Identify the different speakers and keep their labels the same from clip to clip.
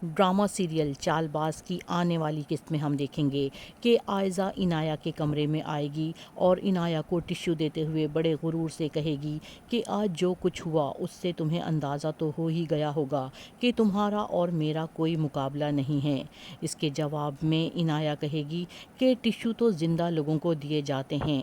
Speaker 1: Drama serial چال باز کی آنے والی قسط میں ہم دیکھیں گے کہ عائزہ عنایہ کے کمرے میں آئے گی اور عنایہ کو ٹشو دیتے ہوئے بڑے غرور سے کہے گی کہ آج جو کچھ ہوا اس سے تمہیں اندازہ تو ہو ہی گیا ہوگا کہ تمہارا اور میرا کوئی مقابلہ نہیں ہے۔ اس کے جواب میں عنایہ کہے گی کہ ٹشو تو زندہ لوگوں کو دیے جاتے ہیں،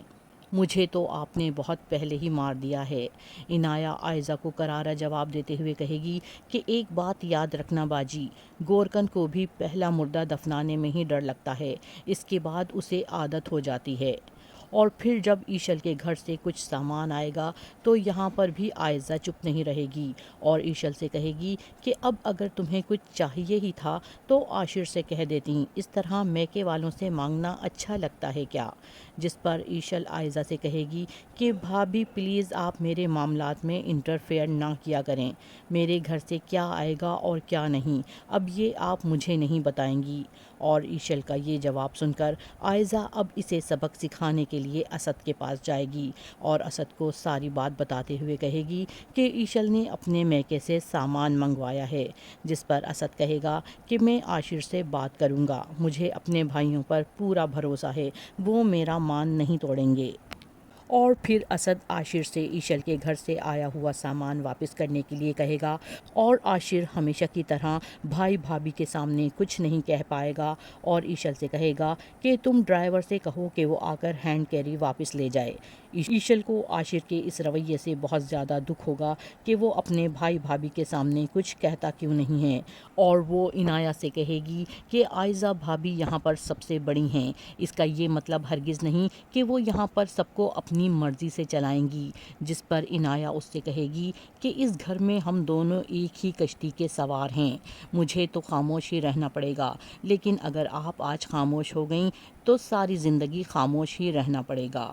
Speaker 1: مجھے تو آپ نے بہت پہلے ہی مار دیا ہے۔ عنایہ عائزہ کو کرارا جواب دیتے ہوئے کہے گی کہ ایک بات یاد رکھنا باجی، گورکن کو بھی پہلا مردہ دفنانے میں ہی ڈر لگتا ہے، اس کے بعد اسے عادت ہو جاتی ہے۔ اور پھر جب ایشل کے گھر سے کچھ سامان آئے گا تو یہاں پر بھی عائزہ چپ نہیں رہے گی اور ایشل سے کہے گی کہ اب اگر تمہیں کچھ چاہیے ہی تھا تو عاشر سے کہہ دیتی، اس طرح میکے والوں سے مانگنا اچھا لگتا ہے کیا؟ جس پر ایشل عائزہ سے کہے گی کہ بھابھی پلیز آپ میرے معاملات میں انٹرفیئر نہ کیا کریں، میرے گھر سے کیا آئے گا اور کیا نہیں اب یہ آپ مجھے نہیں بتائیں گی۔ اور ایشل کا یہ جواب سن کر عائزہ اب اسے سبق سکھانے کے لیے اسد کے پاس جائے گی اور اسد کو ساری بات بتاتے ہوئے کہے گی کہ ایشل نے اپنے میکے سے سامان منگوایا ہے، جس پر اسد کہے گا کہ میں عاشر سے بات کروں گا، مجھے اپنے بھائیوں پر پورا بھروسہ ہے، وہ میرا مان نہیں توڑیں گے۔ اور پھر اسد عاشر سے ایشل کے گھر سے آیا ہوا سامان واپس کرنے کے لیے کہے گا اور عاشر ہمیشہ کی طرح بھائی بھابھی کے سامنے کچھ نہیں کہہ پائے گا اور ایشل سے کہے گا کہ تم ڈرائیور سے کہو کہ وہ آ کر ہینڈ کیری واپس لے جائے۔ ایشل کو عاشر کے اس رویے سے بہت زیادہ دکھ ہوگا کہ وہ اپنے بھائی بھابھی کے سامنے کچھ کہتا کیوں نہیں ہے اور وہ عنایہ سے کہے گی کہ عائزہ بھابھی یہاں پر سب سے بڑی ہیں، اس کا یہ مطلب ہرگز نہیں کہ وہ یہاں پر سب کو اپنی مرضی سے چلائیں گی۔ جس پر عنایہ اس سے کہے گی کہ اس گھر میں ہم دونوں ایک ہی کشتی کے سوار ہیں، مجھے تو خاموش ہی رہنا پڑے گا، لیکن اگر آپ آج خاموش ہو گئیں تو ساری زندگی خاموش ہی رہنا پڑے گا۔